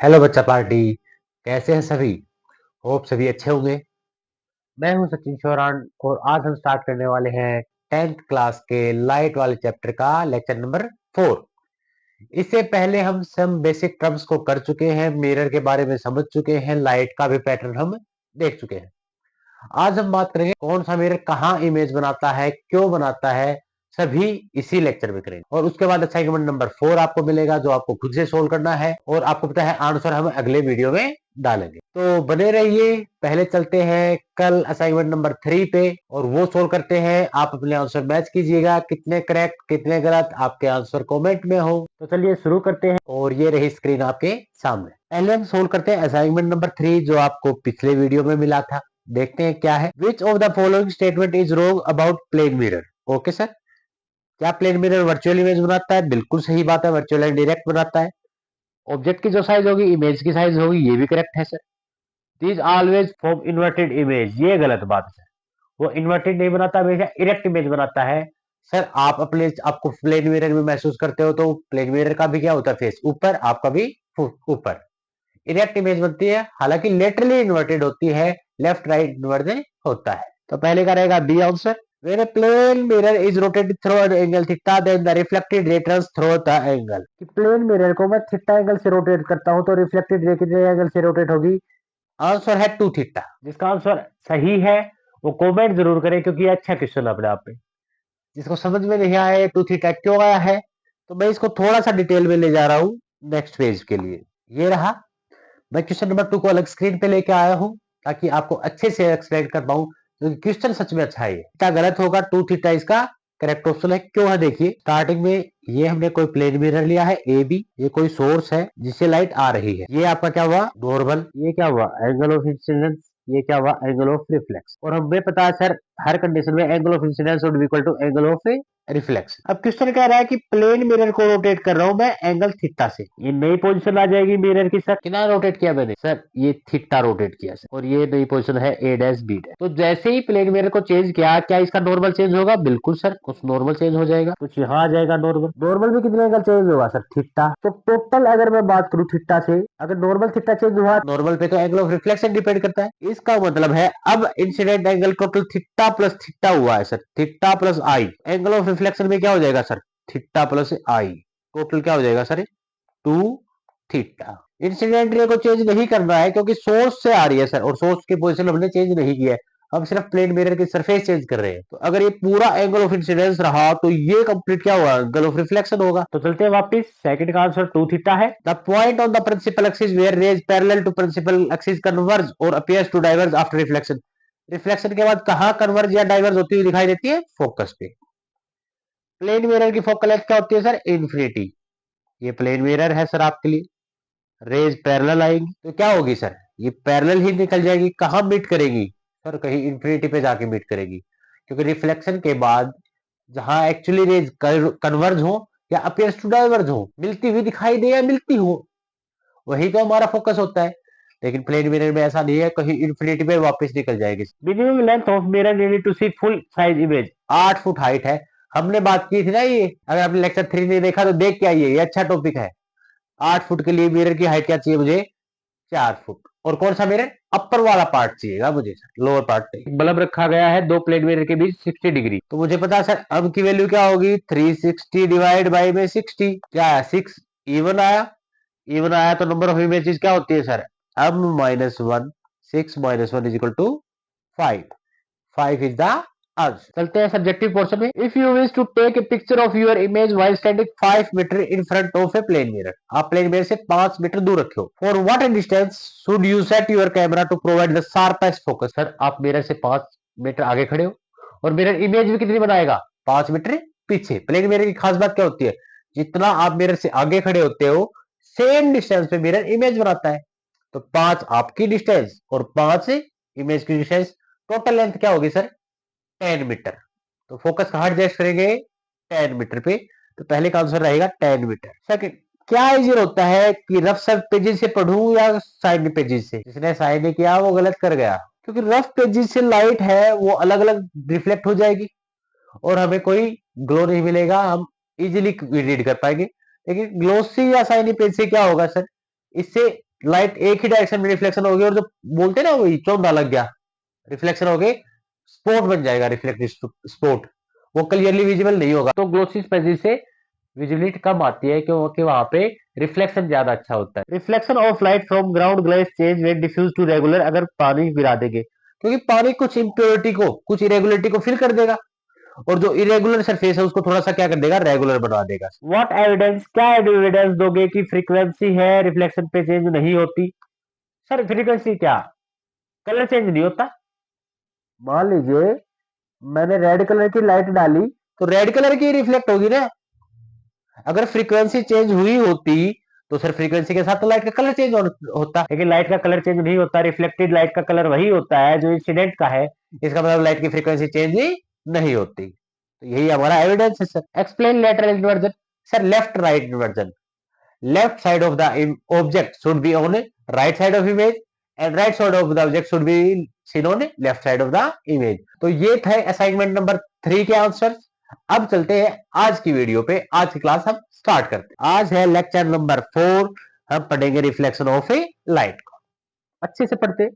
Hello बच्चा party. कैसे हैं सभी? होप सभी अच्छे होंगे। मैं हूं सचिन चौहान और आज हम स्टार्ट करने वाले हैं 10th क्लास के लाइट वाले चैप्टर का लेक्चर नंबर 4। इससे पहले हम सम बेसिक टर्म्स को कर चुके हैं, मिरर के बारे में समझ चुके हैं, लाइट का भी पैटर्न हम देख चुके हैं। आज हम बात करेंगे कौन सा मिरर कहाँ इमेज बनाता है, क्यों बनाता है, सभी इसी लेक्चर में करेंगे। और उसके बाद असाइनमेंट नंबर 4 आपको मिलेगा जो आपको खुद से सोल्व करना है और आपको पता है आंसर हम अगले वीडियो में डालेंगे, तो बने रहिए। पहले चलते हैं कल असाइनमेंट नंबर 3 पे और वो सोल्व करते हैं। आप अपने आंसर मैच कीजिएगा, कितने करेक्ट कितने गलत आपके आंसर कमेंट में हो। तो चलिए शुरू करते हैं और ये रही स्क्रीन आपके सामने। पहले हम सोल्व करते हैं असाइनमेंट नंबर 3 जो आपको पिछले वीडियो में मिला था। देखते हैं क्या है। Which of the following statement is wrong about plane mirror? Okay sir, क्या प्लेन मिरर वर्चुअल इमेज बनाता है? बिल्कुल सही बात है, वर्चुअल एंड डायरेक्ट बनाता है। ऑब्जेक्ट की जो साइज होगी इमेज की साइज होगी, ये भी करेक्ट है sir. This always form inverted image, ये गलत बात है। वो इन्वर्टेड नहीं बनाता, हमेशा इरेक्ट इमेज बनाता है। सर आप अपने आपको प्लेन मिरर में महसूस करते हो तो प्लेन मिरर का भी क्या होता है, फेस ऊपर, आपका भी ऊपर। इरेक्ट इमेज बनती है, हालांकि लेटरली इन्वर्टेड होती है, लेफ्ट राइट इन्वर्टेड होता है। तो पहले का रहेगा B answer. When a plane mirror is rotated through an angle theta, then the reflected ray turns through the angle. कि प्लेन मिरर को मैं थीटा एंगल से रोटेट करता हूं तो रिफ्लेक्टेड रे कितने एंगल से रोटेट होगी? आंसर है 2 थीटा। जिसका आंसर सही है वो कमेंट जरूर करें क्योंकि ये अच्छा क्वेश्चन अपने आप में। जिसको समझ में नहीं आया 2 थीटा क्यों आया है, तो मैं इसको थोड़ा सा डिटेल में ले जा रहा हूँ नेक्स्ट पेज के लिए। ये रहा, मैं क्वेश्चन नंबर 2 को अलग स्क्रीन पे लेके आया हूं ताकि आपको अच्छे से एक्सप्लेन कर पाऊं, क्योंकि क्वेश्चन सच में अच्छा है। क्या गलत होगा? 2 थीटा इसका करेक्ट ऑप्शन है। क्यों है देखिए, स्टार्टिंग में ये हमने कोई प्लेन मिरर लिया है ए बी, ये कोई सोर्स है जिससे लाइट आ रही है, ये आपका क्या हुआ नॉर्मल, ये क्या हुआ एंगल ऑफ इंसिडेंस, ये क्या हुआ एंगल ऑफ रिफ्लेक्स। और हमें पता है सर हर कंडीशन में angle of incidence would be equal to angle of reflex. अब क्वेश्चन कह रहा है कि प्लेन मिरर को रोटेट कर रहा हूं मैं एंगल थीटा से, ये नई पोजीशन आ जाएगी मिरर की। सर कितना रोटेट किया मैंने? सर ये थीटा रोटेट किया सर, और ये नई पोजीशन है ए डैश बी डैश। तो जैसे ही प्लेन मिरर को चेंज किया, क्या इसका नॉर्मल चेंज होगा? बिल्कुल सर, कुछ नॉर्मल चेंज हो जाएगा, कुछ यहाँ आ जाएगा नॉर्मल। नॉर्मल में कितने एंगल चेंज होगा सर? थीटा। तो टोटल अगर मैं बात करूं थीटा से, अगर नॉर्मल थीटा चेंज हुआ, नॉर्मल पे तो एंगल ऑफ रिफ्लेक्शन डिपेंड करता है। इसका मतलब है अब incident angle total theta plus theta हुआ है sir, theta plus I. Angle of reflection में क्या हो जाएगा सर? थीटा प्लस आई। टोटल क्या हो जाएगा सर? 2 थीटा। इंसिडेंट रे को चेंज नहीं करना है क्योंकि सोर्स से आ रही है सर, और सोर्स की पोजीशन हमने चेंज नहीं किया है, हम सिर्फ प्लेन मिरर की सरफेस चेंज कर रहे हैं। तो अगर ये पूरा एंगल ऑफ इंसिडेंस रहा तो ये कंप्लीट क्या होगा? एंगल ऑफ रिफ्लेक्शन होगा। तो चलते हैं वापस, सेकंड का आंसर 2 थीटा है। The point on the principal axis where rays parallel to principal axis converge और appears to diverge after reflection. Reflection के बाद कहां कन्वर्ज या डाइवर्ज होती हुई दिखाई देती है? फोकस पे। प्लेन मिरर की फोकल लेंथ क्या होती है सर? इन्फिनिटी। ये प्लेन मिरर है सर आपके लिए। रेज पैरेलल आएगी तो क्या होगी सर? ये पैरेलल ही निकल जाएगी, कहां मीट करेगी सर? कहीं इन्फिनिटी पे जाके मीट करेगी, क्योंकि रिफ्लेक्शन के बाद जहां एक्चुअली रेज कन्वर्ज हो या अपीयर्स टू डाइवर्ज हो, मिलती हुई दिखाई दे या मिलती हो, वही तो हमारा फोकस होता है। लेकिन प्लेन मिरर में ऐसा नहीं है, कहीं इन्फिनिटी पे वापस निकल जाएगी। Minimum length of mirror needed to see full size image, 8 foot height है। हमने बात की थी ना ये, अगर आपने लेक्चर 3 नहीं देखा तो देख के आइए, ये अच्छा टॉपिक है। 8 फुट के लिए मिरर की हाइट क्या चाहिए मुझे? 4 फुट। और कौन सा मिरर? अपर वाला पार्ट चाहिएगा मुझे सर, लोअर पार्ट नहीं। बल्ब रखा गया है दो प्लेट मिरर के बीच 60 डिग्री, तो मुझे पता है सर अब की वैल्यू क्या होगी? 360 डिवाइड बाई में 60, क्या है 6। इवन आया, इवन आया तो नंबर ऑफ इमेजेस क्या होती है सर? अब -1, 6 - 1 is equal to 5। 5 is the answer. चलते हैं सब्जेक्टिव पोर्शन में। If you wish to take a picture of your image while standing 5 meter in front of a plane mirror, आप plane mirror से 5 meter दूर रखे हो। For what distance should you set your camera to provide the sharpest focus? Sir आप mirror से 5 metre आगे खड़े हो और मिरर इमेज भी कितनी बनाएगा? 5 मीटर पीछे। प्लेन मिरर की खास बात क्या होती है? जितना आप मिरर से आगे खड़े होते हो सेम डिस्टेंस पे मिरर इमेज बनाता है। तो 5 आपकी डिस्टेंस और 5 इमेज की डिस्टेंस, टोटल लेंथ क्या होगी सर? 10 मीटर। तो फोकस कहां एडजस्ट करेंगे? 10 मीटर पे। तो पहले का आंसर रहेगा 10 मीटर। सेकंड, क्या इजियर होता है कि रफ सर्फ पेजेस से पढ़ूं या साइन पेजेस से? जिसने साइन नहीं किया वो गलत कर गया, क्योंकि रफ पेजेस से लाइट है वो अलग अलग रिफ्लेक्ट हो जाएगी और हमें कोई ग्लो नहीं मिलेगा, हम इजीली रीड कर पाएंगे। लेकिन ग्लोसी या साइनी पेज से क्या होगा सर? इससे लाइट एक ही डायरेक्शन में रिफ्लेक्शन होगी और जो बोलते हैं ना वही चौंधा लग गया, रिफ्लेक्शन हो गई, स्पॉट बन जाएगा, रिफ्लेक्टिव स्पॉट, वो क्लियरली विजिबल नहीं होगा। तो ग्लोसी स्पेसिस से विजिबिलिटी कम आती है क्योंकि वहां पे रिफ्लेक्शन ज्यादा अच्छा होता है। Reflection of light from ground glass change when diffuse to regular, अगर पानी गिरा देंगे क्योंकि पानी कुछ इम्प्योरिटी को, कुछ इरेगुलरिटी को फिल कर देगा और जो इरेगुलर सरफेस है उसको थोड़ा सा क्या कर देगा, रेगुलर बना देगा। व्हाट एविडेंस, क्या एविडेंस दोगे कि फ्रीक्वेंसी है रिफ्लेक्शन पे चेंज नहीं होती? सर फ्रीक्वेंसी क्या, कलर चेंज नहीं होता। मान लीजिए मैंने रेड कलर की लाइट डाली तो रेड कलर की रिफ्लेक्ट होगी ना। अगर फ्रीक्वेंसी चेंज हुई होती तो सर फ्रीक्वेंसी के साथ तो लाइट का कलर चेंज होता, लेकिन लाइट का कलर चेंज नहीं होता, रिफ्लेक्टेड लाइट का कलर वही होता है जो इंसिडेंट का है, इसका मतलब लाइट की फ्रीक्वेंसी चेंज नहीं होती। तो यही हमारा एविडेंस है sir. Explain lateral inversion. Sir left right inversion, left side of the object should be on right side of image and right side of the object should be seen on left side of the image। तो ये थे assignment number 3 के answer. अब चलते हैं आज की video पे, आज की क्लास हम स्टार्ट करते हैं। आज है लेक्चर नंबर 4, हम पढ़ेंगे रिफ्लेक्शन ऑफ ए लाइट को। अच्छे से पढ़ते।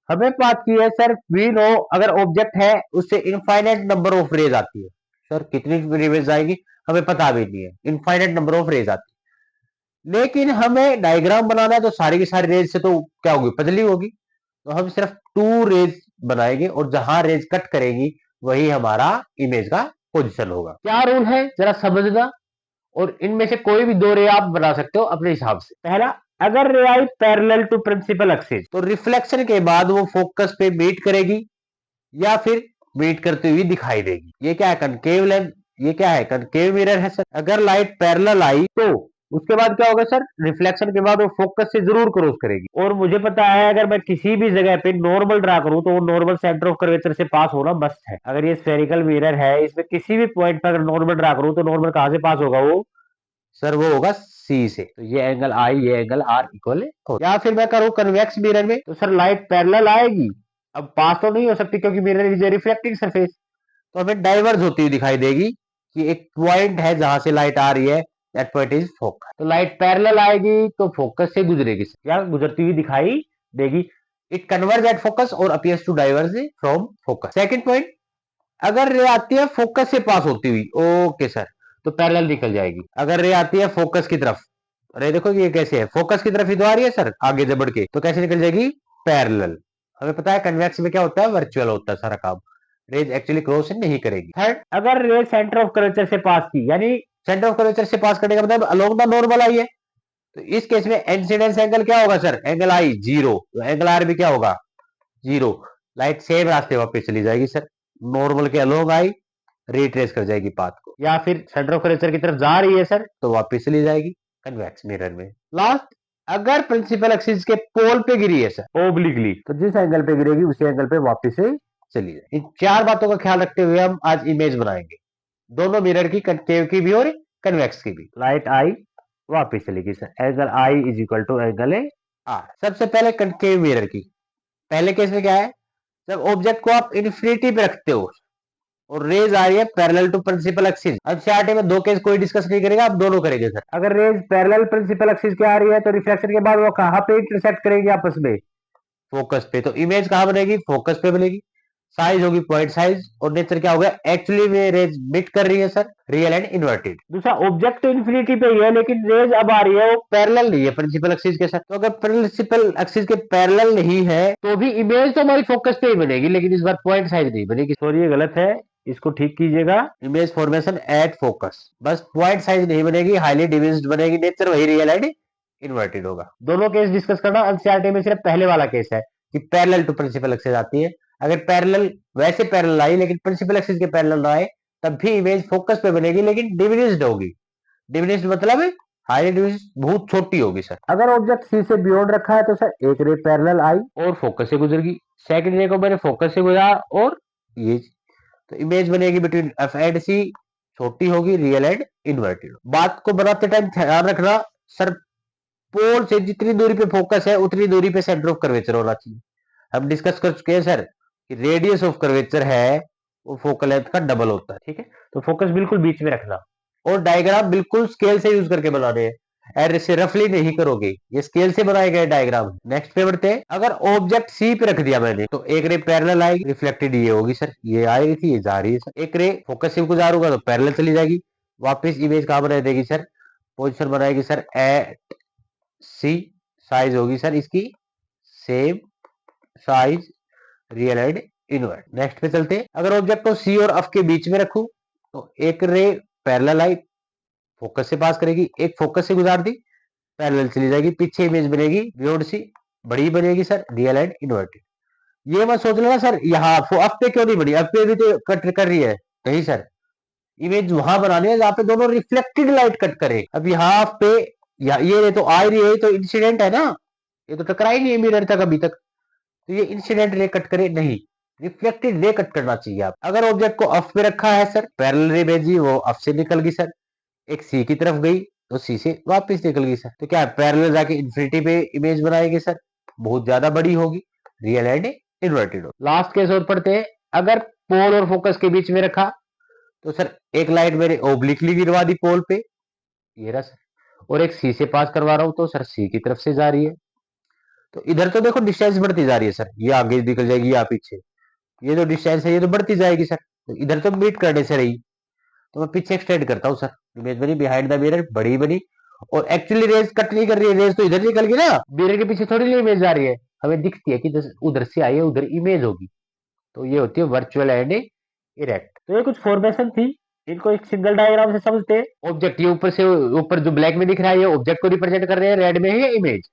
हमें बात की है सर, वी नो अगर ऑब्जेक्ट है उससे इनफाइनाइट नंबर ऑफ रेज आती है। सर कितनी रेज आएगी हमें पता भी नहीं है, इनफाइनाइट नंबर ऑफ रेज आती है, लेकिन हमें डायग्राम बनाना है तो सारी की सारी रेज से तो क्या होगी, पतली होगी, तो हम सिर्फ 2 रेज बनाएंगे और जहां रेज कट करेगी वही हमारा इमेज का पोजीशन होगा। क्या रूल है जरा समझना, और इनमें से कोई भी 2 रे आप बना सकते हो अपने हिसाब से। पहला, अगर रे आई पैरेलल टू प्रिंसिपल एक्सिस तो रिफ्लेक्शन के बाद वो फोकस पे मीट करेगी या फिर मीट करती हुई दिखाई देगी। ये क्या है, कनकेव लेंस, ये क्या है, कनकेव मिरर है सर। अगर लाइट पैरेलल आई तो उसके बाद क्या होगा सर, रिफ्लेक्शन के बाद वो फोकस से जरूर क्रॉस करेगी। और मुझे पता है अगर मैं किसी भी जगह पे नॉर्मल ड्रा करूं तो वो नॉर्मल सेंटर ऑफ कर्वेचर से पास होना मस्ट है। अगर ये स्फेरिकल मिरर है, इसमें किसी भी पॉइंट पर अगर नॉर्मल ड्रा करूं तो नॉर्मल कहां से पास होगा, वो सर वो होगा सी से। तो ये एंगल आई, ये एंगल आर इक्वल हो। या फिर मैं करूं कन्वेक्स मिरर में तो सर लाइट पैरेलल आएगी, अब पास तो नहीं हो सकती क्योंकि mirror is a reflecting surface, तो हमें डाइवर्ज होती हुई दिखाई देगी कि एक पॉइंट है जहां से लाइट आ रही है, दैट पॉइंट इज फोकस। तो लाइट पैरेलल आएगी तो फोकस से गुजरेगी या गुजरती हुई दिखाई देगी। इट कन्वर्ज एट फोकस और appears to diverge from focus. Second point, अगर रे आती है फोकस से पास होती हुई, ओके सर, तो पैरेलल निकल जाएगी। अगर रे आती है फोकस की तरफ, रे देखो ये कैसे है, फोकस की तरफ ही तो आ रही है सर आगे से बढ़ के, तो कैसे निकल जाएगी, पैरेलल। हमें पता है कन्वेक्स में क्या होता है, वर्चुअल होता है सारा काम, रेज एक्चुअली क्रॉस नहीं करेगी। थर्ड, अगर रे सेंटर ऑफ कर्वेचर से पास की, यानी सेंटर ऑफ कर्वेचर से पास करने का मतलब अलोंग द नॉर्मल आई है, तो इस केस में इंसिडेंस एंगल क्या होगा सर, एंगल आई जीरो, तो एंगल आर भी क्या होगा, जीरो। लाइट सेम रास्ते वापस चली जाएगी सर, नॉर्मल के अलोंग आई, रिट्रेस कर जाएगी पाथ को। या फिर सेंटर ऑफ कर्वेचर की तरफ जा रही है सर तो वापस चली जाएगी कन्वेक्स मिरर में। लास्ट, अगर प्रिंसिपल एक्सिस के पोल पे गिरी है सर ओब्लिकली, तो जिस एंगल पे गिरेगी उसी एंगल पे वापस से चली जाए। इन 4 बातों का ख्याल रखते हुए हम आज इमेज बनाएंगे, दोनों मिरर की, कनकेव की भी और कन्वेक्स की भी। लाइट आई, वापस चलेगी sir, angle I is equal to angle A R. सबसे पहले कनकेव मिरर की, पहले केस में क्या है, जब ऑब्जेक्ट को आप इन्फिनिटी पे रखते हो और रेज आ रही है पैरेलल टू प्रिंसिपल एक्सिस। अब सीआरटी में 2 केस कोई डिस्कस नहीं करेगा, आप दोनों करेंगे सर। अगर रेज पैरेलल प्रिंसिपल एक्सिस के आ रही है तो रिफ्लेक्शन के बाद वो कहां पे इंटरसेक्ट करेगी आपस में, फोकस पे, तो इमेज कहां बनेगी, फोकस पे बनेगी। साइज होगी पॉइंट साइज, और नेचर क्या होगा, एक्चुअली में रेज मिट कर रही है सर, रियल एंड इन्वर्टेड। दूसरा, ऑब्जेक्ट तो इन्फिनिटी पे ही है लेकिन रेज अब आ रही है वो पैरेलल नहीं है प्रिंसिपल एक्सिस के साथ, तो अगर प्रिंसिपल एक्सिस के पैरेलल नहीं है तो भी इमेज तो हमारी फोकस पे ही बनेगी, लेकिन इस बार पॉइंट साइज नहीं बनेगी। सॉरी ये गलत है, इसको ठीक कीजिएगा। इमेज फॉर्मेशन एट फोकस, बस पॉइंट साइज नहीं बनेगी, हाईली डिविज्ड बनेगी, नेचर वही रियल एंड इन्वर्टेड होगा। दोनों केस डिस्कस करना, एनसीईआरटी में सिर्फ पहले वाला केस है कि पैरेलल टू प्रिंसिपल एक्सिस आती है। अगर पैरेलल, वैसे पैरेलल आई लेकिन प्रिंसिपल एक्सिस के पैरेलल ना आए तब भी इमेज फोकस पे बनेगी लेकिन डिविनिज्ड होगी। डिविनिज्ड मतलब हाईली डिविनिज्ड, बहुत छोटी होगी सर। अगर ऑब्जेक्ट सी से बियॉन्ड रखा है तो सर एक रे पैरेलल आई और फोकस से गुजरेगी, सेकंड रे को मैंने फोकस से गुजरा और ये, तो इमेज बनेगी बिटवीन एफ एंड सी, छोटी होगी, रियल एंड इन्वर्टेड। बात को बनाते टाइम ध्यान रखना सर, पोल से जितनी दूरी पे फोकस है उतनी दूरी पे सेंटर ऑफ कर्वेचर होना चाहिए। हम डिस्कस कर चुके हैं सर कि रेडियस ऑफ कर्वेचर है वो फोकल लेंथ का डबल होता है, ठीक है, तो फोकस बिल्कुल बीच में रखना और डायग्राम बिल्कुल स्केल से यूज करके बनाने हैं। ऐसे रफली नहीं करोगे, ये स्केल से बनाए गए डायग्राम। नेक्स्ट पे बढ़ते हैं। अगर ऑब्जेक्ट सी पे रख दिया मैंने तो एक रे पैरेलल आएगी, रिफ्लेक्टेड ये होगी सर, ये आ रही थी ये जा रही है सर। एक रे फोकस से गुजारूंगा तो पैरेलल चली जाएगी, वापस इमेज कहां बना देगी सर, पोजिशन बनाएगी सर एट सी, साइज होगी सर इसकी same size real and invert. Next पे चलते हैं। अगर ऑब्जेक्ट को सी और एफ के बीच में रखूं तो एक रे पैरेलल आई, फोकस से पास करेगी, एक फोकस से गुजार दी, पैरेलल चली जाएगी, पीछे इमेज बनेगी बियॉन्ड सी, बड़ी बनेगी सर रियल एंड इनवर्टेड। ये मत सोच लेना सर यहाँ एफ पे क्यों नहीं बनी, एफ पे भी तो कट कर रही है, नहीं सर, इमेज वहां बनानी है जहां पे दोनों रिफ्लेक्टेड लाइट कट करे। अब यहाँ पे ये तो आ रही है, तो इंसिडेंट है ना, ये तो टकरा ही नहीं है मिरर तक अभी तक, तो ये इंसिडेंट रे कट करे नहीं, रिफ्लेक्टेड रे कट करना चाहिए आप। अगर ऑब्जेक्ट को अफ पे रखा है सर, पैरेलल रे भेजी वो अफ से निकल गई सर, एक सी की तरफ गई तो सी से वापस निकल गई सर, तो क्या पैरेलल जाके इन्फिनिटी पे इमेज बनाएगी सर, बहुत ज्यादा बड़ी होगी, रियल एंड इन्वर्टेड हो। लास्ट केस और पढ़ते हैं। अगर पोल और फोकस के बीच में रखा तो सर एक लाइट मेरे ओब्लिकली गिरवा दी पोल पे, ये रहा सर, और एक सी से पास करवा रहा हूं तो सर सी की तरफ से जा रही है, तो इधर तो देखो डिस्टेंस बढ़ती जा रही है सर, ये आगे निकल जाएगी या पीछे, ये जो डिस्टेंस है ये तो बढ़ती जाएगी सर, तो इधर तो मीट करने से रही, तो मैं पीछे एक्सटेंड करता हूँ सर, इमेज बनी बिहाइंड द मिरर, बड़ी बनी, और एक्चुअली रेज कट नहीं कर रही है, रेज तो इधर निकल गई ना, मिरर के पीछे थोड़ी नहीं इमेज आ रही है, हमें दिखती है कि उधर से आई है उधर इमेज होगी, तो ये होती है वर्चुअल एंड इरेक्ट। तो ये कुछ फॉर्मेशन थी, इनको एक सिंगल डायग्राम से समझते हैं। ऑब्जेक्ट ये ऊपर से ऊपर जो ब्लैक में दिख रहा है ये ऑब्जेक्ट को रिप्रेजेंट कर रहे हैं, रेड में है इमेज।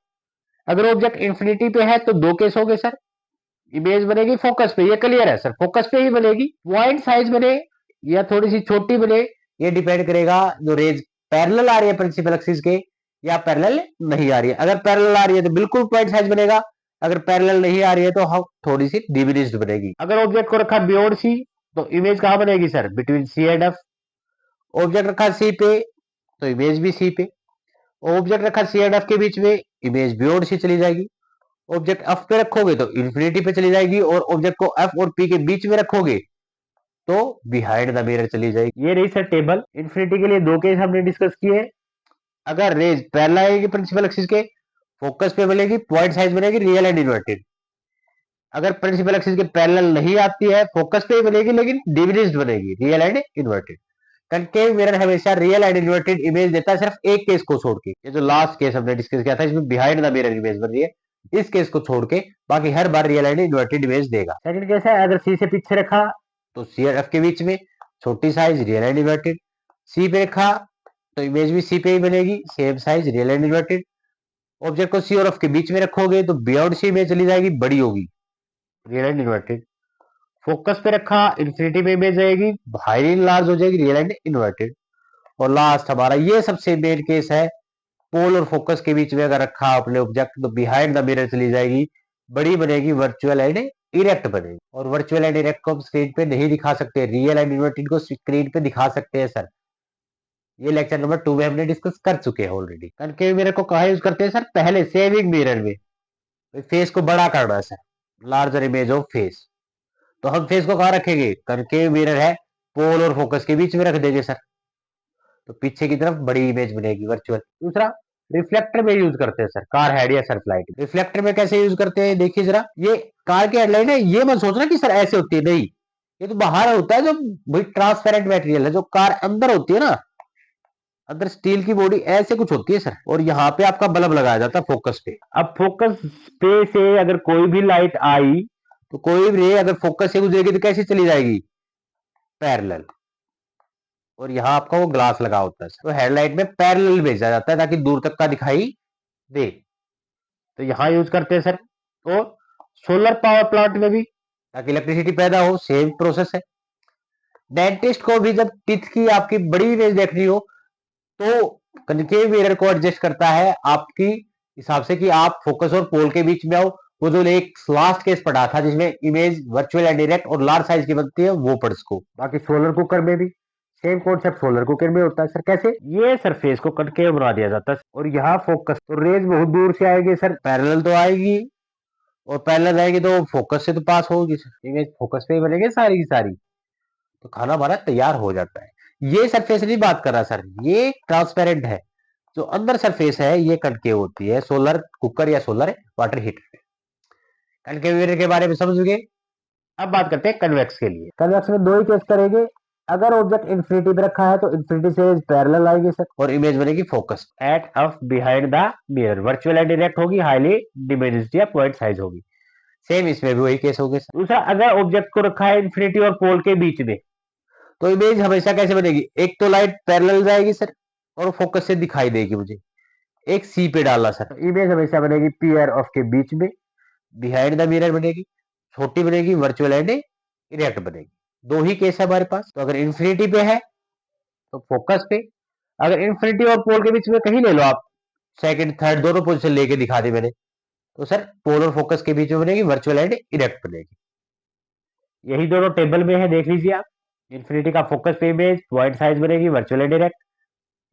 अगर ऑब्जेक्ट इंफिनिटी पे है तो दो केस हो गए सर, इमेज बनेगी फोकस पे, ये क्लियर है सर, फोकस पे ही बनेगी, पॉइंट साइज बने या थोड़ी सी छोटी बने, ये डिपेंड करेगा जो रेज पैरेलल आ रही है प्रिंसिपल एक्सिस के या पैरेलल नहीं आ रही है। अगर पैरेलल आ रही है तो बिल्कुल पॉइंट साइज बनेगा, अगर पैरेलल नहीं आ रही है तो हम थोड़ी सी डिमिनिश्ड बनेगी। अगर ऑब्जेक्ट को रखा बियॉन्ड सी तो इमेज कहां बनेगी sir, between C and F. Object रखा सी पे तो इमेज भी सी पे, ऑब्जेक्ट रखा सी एंड एफ के बीच में, इमेज बियॉन्ड सी चली जाएगी। ऑब्जेक्ट एफ पे रखोगे तो इंफिनिटी पे चली जाएगी, और ऑब्जेक्ट को एफ और पी के बीच में रखोगे तो बिहाइंड द मिरर चली जाएगी। ये रही सर टेबल। इंफिनिटी के लिए दो केस हमने डिस्कस किए। अगर रेज पैरेलल आएगी प्रिंसिपल एक्सिस के, फोकस पे बनेगी, पॉइंट साइज बनेगी रियल एंड इन्वर्टेड। अगर प्रिंसिपल एक्सिस के पैरेलल नहीं आती है, फोकस पे ही बनेगी लेकिन डिमिनिश्ड बनेगी, real and inverted. Concave mirror हमेशा रियल एंड इन्वर्टेड इमेज देता है, सिर्फ एक केस को छोड़ के, ये जो लास्ट केस हमने डिस्कस किया था इसमें बिहाइंड द मिरर इमेज बन रही है, इस केस को छोड़ के बाकी हर बार रियल एंड इन्वर्टेड इमेज देगा। सेकंड केस है, अगर सी से पीछे रखा तो सी और एफ के बीच में, छोटी साइज रियल एंड इन्वर्टेड, सी पे रखा तो इमेज भी सी पे ही बनेगी, same size real and inverted. Object को सी और एफ के बीच में रखोगे तो बियॉन्ड सी इमेज चली जाएगी, बड़ी होगी, रियल एंड इन्वर्टेड। फोकस पे रखा इंफिनिटी में इमेज आएगी, हाईली लार्ज हो जाएगी, रियल एंड इन्वर्टेड। और लास्ट हमारा ये सबसे मेन केस है, पोल और फोकस के बीच में अगर रखा आपने ऑब्जेक्ट तो बिहाइंड द मिरर चली जाएगी, बड़ी बनेगी, वर्चुअल एंड इरेक्ट बनेगी। और वर्चुअल एंड इरेक्ट को हम स्क्रीन पे नहीं दिखा सकते, रियल एंड इन्वर्टेड को स्क्रीन पे दिखा सकते हैं सर, ये लेक्चर नंबर 2 में हमने डिस्कस कर चुके हैं ऑलरेडी। कनकेव मिरर को कहा यूज करते हैं सर, पहले सेविंग मिरर में, फेस को बड़ा करना है sir, larger image of face, तो हम फेस को कहां रखेंगे, कनकेव मिरर है पोल और फोकस के बीच में रख देंगे सर, तो पीछे की तरफ बड़ी इमेज बनेगी वर्चुअल। दूसरा रिफ्लेक्टर में यूज करते हैं सर, कार हेड या सर्फ लाइट। रिफ्लेक्टर में कैसे यूज करते हैं देखिए जरा, ये कार की हेडलाइट है, ये मत सोचना कि सर ऐसे होती है, नहीं, ये तो बाहर होता है, जो भाई ट्रांसपेरेंट मटेरियल है, जो कार अंदर होती है ना, अंदर स्टील की बॉडी ऐसे कुछ होती है सर, और यहाँ पे आपका बल्ब लगाया जाता है फोकस पे। अब फोकस पे से अगर कोई भी लाइट आई तो कोई भी रे अगर फोकस से गुजरेगी तो कैसे चली जाएगी, पैरेलल, और यहाँ आपका वो ग्लास लगा होता है, तो हेडलाइट में पैरेलल भेजा जाता है ताकि दूर तक का दिखाई दे, तो यहाँ यूज करते हैं सर। तो सोलर पावर प्लांट में भी ताकि इलेक्ट्रिसिटी पैदा हो, सेम प्रोसेस है। डेंटिस्ट को भी जब टीथ की आपकी बड़ी इमेज देखनी हो तो कनकेव मिरर को एडजस्ट करता है आपकी हिसाब से कि आप फोकस और पोल के बीच में आओ। वो जो एक लास्ट केस पढ़ा था जिसमें इमेज वर्चुअल एंड डायरेक्ट और लार्ज साइज की बनती है, वो पढ़ इसको। बाकी सोलर कुकर में भी सेम कॉन्सेप्ट सोलर कुकर में होता है सर। कैसे, ये सरफेस को कनकेव बना दिया जाता है और यहाँ फोकस, तो रेज बहुत दूर से आएगी सर, पैरेलल तो आएगी, और पैरेलल आएगी तो फोकस से तो पास होगी सर, इमेज फोकस पे ही बनेगी सारी की सारी, तो खाना हमारा तैयार हो जाता है। ये सरफेस नहीं बात कर रहा सर, ये ट्रांसपेरेंट है, जो अंदर सरफेस है ये कनकेव होती है सोलर कुकर या solar water heater. Concave mirror के बारे में समझ गए। अब बात करते हैं कन्वेक्स के लिए। कन्वेक्स में दो ही केस करेंगे। अगर ऑब्जेक्ट इन्फिनिटी पे रखा है तो इन्फिनिटी से पैरेलल आएगी सर, और इमेज बनेगी focus at of behind the mirror. Virtual and direct होगी, हाईली डिमिनिश्ड या पॉइंट साइज होगी। सेम इसमें भी वही केस होगी। दूसरा, अगर ऑब्जेक्ट को रखा है इन्फिनिटी और पोल के बीच में, तो इमेज हमेशा कैसे बनेगी? एक तो लाइट पैरेलल जाएगी सर और फोकस से दिखाई देगी मुझे। एक सी पे डाला सर, इमेज हमेशा बनेगी पेयर ऑफ के बीच में, बिहाइंड द मिरर बनेगी, छोटी बनेगी, वर्चुअल एंड इरेक्ट बनेगी। दो ही केस है हमारे पास। तो अगर इन्फिनिटी पे है तो फोकस पे, अगर इन्फिनिटी और पोल के बीच में कहीं ले लो आप, सेकंड थर्ड दोनों पोजीशन लेके दिखा दी मैंने, तो सर पोल और फोकस के बीच में बनेगी वर्चुअल एंड इरेक्ट बनेगी। यही दोनों टेबल में है, देख लीजिए आप। इन्फिनिटी का फोकस पे इमेज पॉइंट साइज बनेगी, वर्चुअल एंड डायरेक्ट।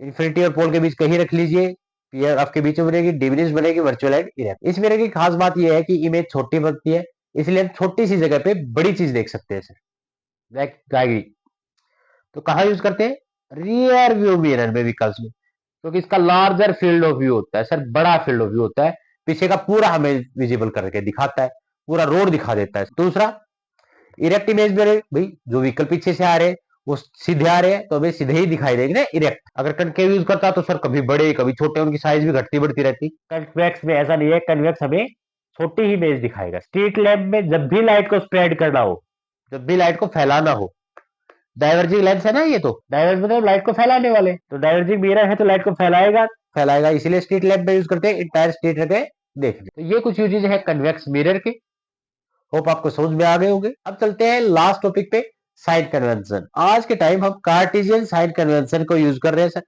इन्फिनिटी और पोल के बीच कहीं रख लीजिए, पेयर ऑफ के बीच में बनेगी, डिमिनिश बनेगी, वर्चुअल एंड इरेक्ट। इस मेरे की खास बात यह है कि इमेज छोटी बनती है, इसलिए हम छोटी सी जगह पे बड़ी चीज देख सकते हैं सर। तो कहाँ यूज करते हैं? रियर व्यू मिरर में, विकल्प में, क्योंकि इसका लार्जर फील्ड ऑफ व्यू होता है सर, बड़ा फील्ड ऑफ व्यू होता है, पीछे का पूरा हमें विजिबल करके दिखाता है, पूरा रोड दिखा देता है। दूसरा, इरेक्ट इमेज में भाई जो व्हीकल पीछे से आ रहे हैं वो सीधे आ रहे हैं तो हमें सीधे ही दिखाई देंगे ना इरेक्ट। अगर कनकेव यूज करता तो सर कभी बड़े कभी छोटे, उनकी साइज भी घटती बढ़ती रहती। कन्वेक्स में ऐसा नहीं है, कन्वेक्स हमें छोटी ही इमेज दिखाएगा। स्ट्रीट लैम्प में जब भी लाइट को स्प्रेड करना हो, जब भी लाइट को फैलाना हो, डाइवर्जिंग लेंस है ना, ये तो डाइवर्ज मतलब लाइट को फैलाने वाले, तो डाइवर्जिंग मिरर है तो लाइट को फैलाएगा फैलाएगा, इसीलिए स्ट्रीट लैम्प में यूज करते हैं, इंटायर स्ट्रीट रखे देखने। तो ये कुछ यूजेज है कन्वेक्स मिरर के। होप आपको समझ में आ गए होंगे। अब चलते हैं लास्ट टॉपिक पे, साइन कन्वेंशन। आज के टाइम हम कार्टेशियन साइन कन्वेंशन को यूज कर रहे हैं सर।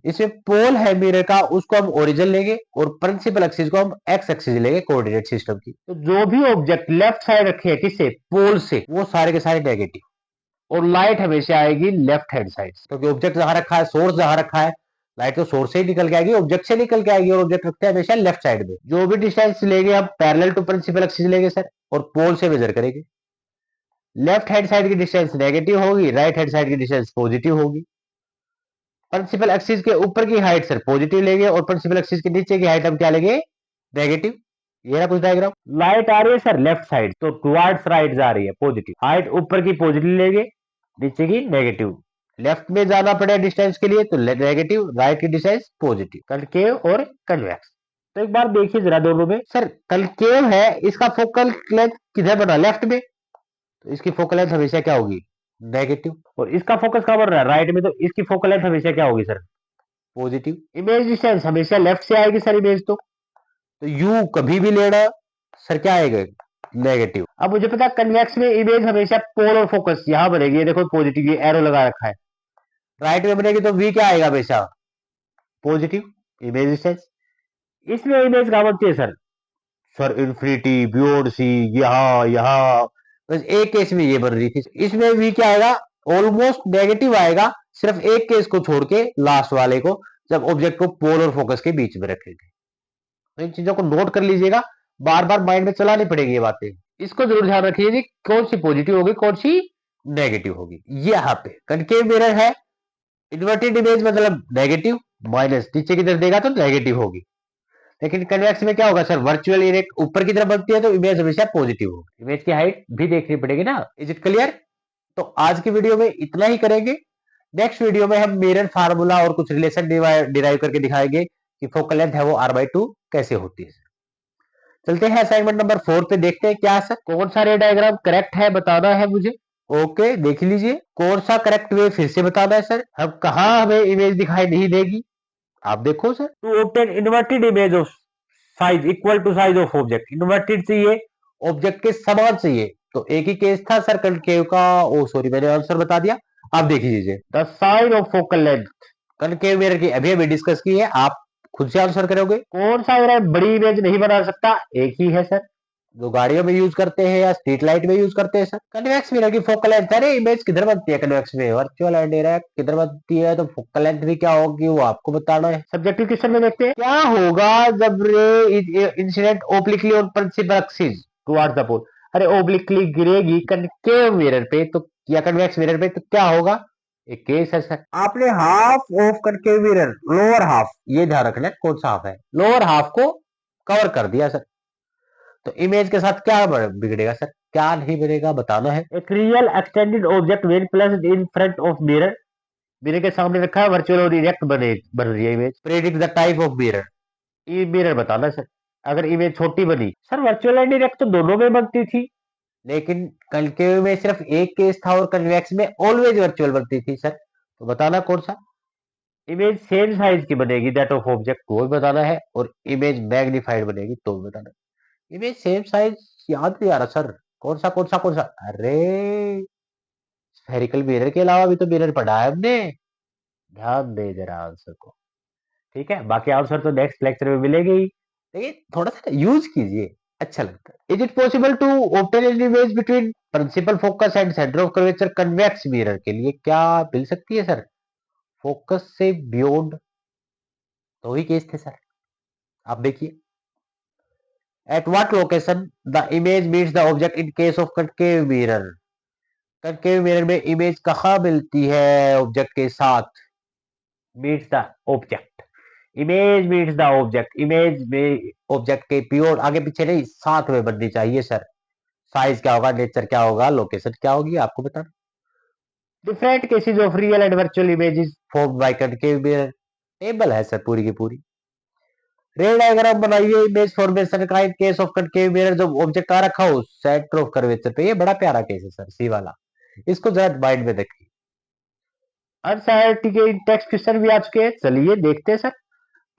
इसमें पोल है मिरर का, उसको हम ओरिजिन लेंगे और प्रिंसिपल एक्सिस को हम एक्स एक्सिस लेंगे कोऑर्डिनेट सिस्टम की। तो जो भी ऑब्जेक्ट लेफ्ट साइड रखे हैं किससे? पोल से, वो सारे के सारे नेगेटिव, और लाइट हमेशा आएगी लेफ्ट हैंड साइड से, क्योंकि ऑब्जेक्ट जहां रखा है, सोर्स जहां रखा है, लाइट तो सोर्स से ही निकल के आएगी, ऑब्जेक्ट से निकल के आएगी, और ऑब्जेक्ट रखते हैं हमेशा लेफ्ट साइड में। जो भी डिस्टेंस लेंगे हम पैरेलल टू प्रिंसिपल एक्सिस लेंगे सर, और पोल से मेजर करेंगे। लेफ्ट हैंड साइड की डिस्टेंस नेगेटिव होगी, राइट हैंड साइड की डिस्टेंस पॉजिटिव होगी। प्रिंसिपल एक्सिस के ऊपर की हाइट सर पॉजिटिव लेंगे, और प्रिंसिपल एक्सिस के नीचे की हाइट हम क्या लेंगे? नेगेटिव। ये ना कुछ डायग्राम। लाइट आ रही है सर लेफ्ट साइड, तो टुवर्ड्स राइट जा रही है, पॉजिटिव। हाइट ऊपर की पॉजिटिव लेंगे, नीचे की नेगेटिव। लेफ्ट में जाना पड़े डिस्टेंस के लिए तो नेगेटिव, राइट की डिस्टेंस पॉजिटिव। कनकेव और कन्वेक्स। तो एक बार देखिए जरा दोनों में। सर कनकेव है, इसका फोकल लेंथ किधर बना? लेफ्ट में, तो इसकी फोकल लेंथ हमेशा क्या होगी? नेगेटिव। और इसका फोकस कहाँ बन रहा है? राइट में, तो इसकी फोकल लेंथ हमेशा क्या होगी सर? पॉजिटिव। इमेज डिस्टेंस हमेशा लेफ्ट से आएगी सर इमेज, तो यू कभी भी लेना सर क्या आएगा? नेगेटिव। अब मुझे पता है कन्वेक्स में इमेज हमेशा पोल और फोकस यहां बनेगी, ये देखो पॉजिटिव, ये एरो लगा रखा है। राइट में बनेगी तो वी क्या आएगा? हमेशा पॉजिटिव इमेज डिस्टेंस। इसमें इमेज कहां बनती है sir? Sir infinity, beyond C, यहाँ यहाँ, बस एक केस में ये बन रही थी। इसमें वी क्या आएगा? ऑलमोस्ट नेगेटिव आएगा, सिर्फ एक केस को छोड़ के, लास्ट वाले को, जब ऑब्जेक्ट को पोल और फोकस के बीच में रखेंगे। तो इन चीजों को नोट कर लीजिएगा, बार बार माइंड में चलानी पड़ेगी ये बातें। इसको जरूर ध्यान रखिए जी, कौन सी पॉजिटिव होगी कौन सी नेगेटिव होगी। ये यहाँ पे कनकेव मिरर है, इन्वर्टेड इमेज मतलब नेगेटिव, माइनस नीचे की तरफ देगा तो नेगेटिव होगी। लेकिन कन्वेक्स में क्या होगा सर? वर्चुअल इरेक्ट ऊपर की तरफ बनती है तो इमेज हमेशा पॉजिटिव होगी। इमेज की हाइट भी देखनी पड़ेगी ना। Is it clear? तो आज की वीडियो में इतना ही करेंगे। नेक्स्ट वीडियो में हम मिरर फार्मूला और कुछ रिलेशन डिराइव करके दिखाएंगे कि फोकल लेंथ है वो r/2 कैसे होती है। चलते हैं असाइनमेंट नंबर 4 पे, देखते हैं क्या सर कौन सा रे डायग्राम करेक्ट है बताना है मुझे। ओके देख लीजिए, कौन सा करेक्ट वे फिर से बताना है सर। अब कहा हमें इमेज दिखाई नहीं देगी, आप देखो sir. To obtain inverted image of size equal to size of object, inverted चाहिए, ऑब्जेक्ट के समान चाहिए, तो एक ही केस था सर कनकेव का। ओ सॉरी, मैंने आंसर बता दिया, आप देख लीजिए। The side of focal length concave mirror की अभी अभी डिस्कस की है, आप खुद से आंसर करोगे। कौन सा मिरर बड़ी इमेज नहीं बना सकता? एक ही है सर, जो गाड़ियों में यूज करते हैं या स्ट्रीट लाइट में यूज करते हैं सर। कन्वेक्स मिरर की फोकल लेंथ, अरे इमेज किधर बनती है कन्वेक्स में? वर्चुअल एंड डायरेक्ट किधर बनती है, तो फोकल लेंथ भी क्या होगी वो आपको बताना है। सब्जेक्टिव क्वेश्चन में देखते हैं क्या होगा जब ray incident obliquely on principal axis towards the pole. अरे ओब्लिकली गिरेगी कनकेव मिरर पे तो, या कन्वेक्स मिरर पे, तो क्या होगा? एक केस है सर, आपने हाफ ऑफ करके मिरर लोअर हाफ, ये ध्यान रखना है कौन सा हाफ है, लोअर हाफ को कवर कर दिया सर, तो इमेज के साथ क्या बिगड़ेगा सर, क्या नहीं बनेगा बताना है। एक real extended object when placed in front of mirror, mirror के सामने रखा है, वर्चुअल और इरेक्ट बन रही है image. Predict the type of mirror, ये मिरर बताना सर। अगर इमेज छोटी बनी सर, वर्चुअल एंड इरेक्ट तो दोनों में बनती थी, लेकिन कनकेव में सिर्फ एक केस था और कन्वेक्स में ऑलवेज वर्चुअल बनती थी सर, तो बताना कौन सा। इमेज सेम साइज की बनेगी दैट ऑफ ऑब्जेक्ट, वो भी बताना है, और इमेज मैग्नीफाइड बनेगी तो भी बताना है। इमेज सेम साइज याद नहीं आ रहा सर, कौन सा कौन सा कौन सा, अरे स्फेरिकल मिरर के अलावा भी तो मिरर पढ़ा है हमने, ध्यान दे जरा आंसर को। ठीक है, बाकी आंसर तो नेक्स्ट लेक्चर में मिलेंगे ही, लेकिन थोड़ा सा यूज कीजिए, अच्छा लगता है। Is it possible to obtain an image between principal focus and centre of curvature convex mirror के लिए क्या मिल सकती है सर, फोकस से बियॉन्ड, तो ही केस थे सर, आप देखिए। At what location the image meets the object in case of concave mirror, concave mirror में इमेज कहाँ मिलती है ऑब्जेक्ट के साथ, meets the object, image meets the object, image में ऑब्जेक्ट के प्योर आगे पीछे नहीं, साथ में बननी चाहिए सर। साइज क्या होगा, नेचर क्या होगा, लोकेशन क्या होगी, आपको बताना। Different cases of real and virtual images formed by concave mirror, table है सर पूरी की पूरी। रे डायग्राम बनाइए इमेज फॉर्मेशन का in case of concave mirror, जो ऑब्जेक्ट आ रखा हो सेंटर ऑफ कर्वेचर पे, ये बड़ा प्यारा केस है सर, सी वाला, इसको जरा माइंड में रखिए। अनसीईआरटी के टेक्स्ट क्वेश्चन भी आ चुके हैं, चलिए देखते हैं सर।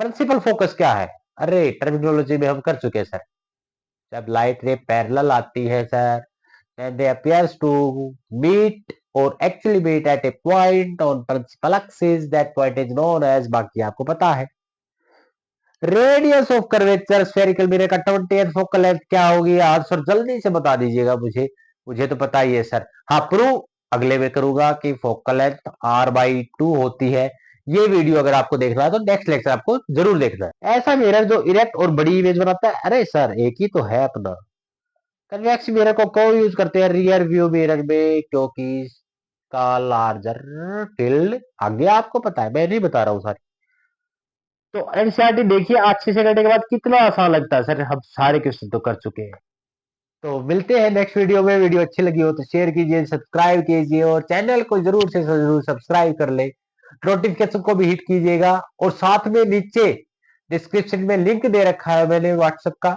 प्रिंसिपल फोकस क्या है, अरे टर्मिनोलॉजी में हम कर चुके हैं सर, जब लाइट रे पैरेलल आती है sir, and they appears to meet or actually meet at a point on principal axis, that point is known as, बाकी आपको पता है। Radius of curvature spherical mirror का 20th फोकल लेंथ क्या होगी, answer जल्दी से बता दीजिएगा मुझे, मुझे तो पता ही है सर। हाँ प्रूव अगले में करूंगा कि फोकल लेंथ r/2 होती है, ये वीडियो अगर आपको देखना है तो नेक्स्ट लेक्चर आपको जरूर देखना है। ऐसा मिरर जो इरेक्ट और बड़ी इमेज बनाता है, अरे सर एक ही तो है अपना। कन्वेक्स मिरर को क्यों यूज करते हैं रियर व्यू मिरर में, क्योंकि इसका लार्जर फील्ड, आगे आपको पता है, मैं नहीं बता रहा हूँ सर। तो एनसीईआरटी देखिए, आज 6 से करने के बाद कितना आसान लगता है सर, हम सारे क्वेश्चन तो कर चुके हैं। तो मिलते हैं नेक्स्ट वीडियो में, वीडियो अच्छी लगी हो तो शेयर कीजिए, सब्सक्राइब कीजिए, और चैनल को जरूर से जरूर सब्सक्राइब कर ले, नोटिफिकेशन को भी हिट कीजिएगा, और साथ में नीचे डिस्क्रिप्शन में लिंक दे रखा है मैंने व्हाट्सएप का,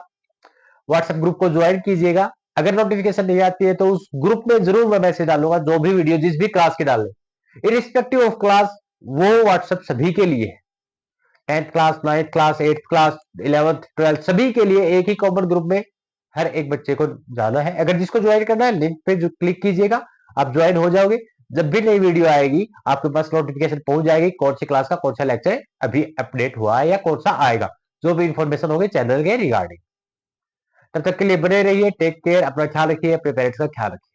व्हाट्सएप ग्रुप को ज्वाइन कीजिएगा। अगर नोटिफिकेशन नहीं आती है तो उस ग्रुप में जरूर मैं मैसेज डालूंगा, जो भी वीडियो जिस भी क्लास की डाले, इरिस्पेक्टिव ऑफ क्लास, वो व्हाट्सएप सभी के लिए है, 10th class, 9th class, 8th class, 11th 12th, सभी के लिए एक ही कॉमन ग्रुप में हर एक बच्चे को जाना है। अगर जिसको ज्वाइन करना है लिंक पे जो क्लिक कीजिएगा, आप ज्वाइन हो जाओगे, जब भी नई वीडियो आएगी आपके पास नोटिफिकेशन पहुंच जाएगी, कौन सी क्लास का कौन सा लेक्चर अभी अपडेट हुआ है या कौन सा आएगा, जो भी इंफॉर्मेशन होगी चैनल के रिगार्डिंग। तब तक के लिए बने रहिए, टेक केयर, अपना ख्याल रखिए, अपने पेरेंट्स का ख्याल रखिए।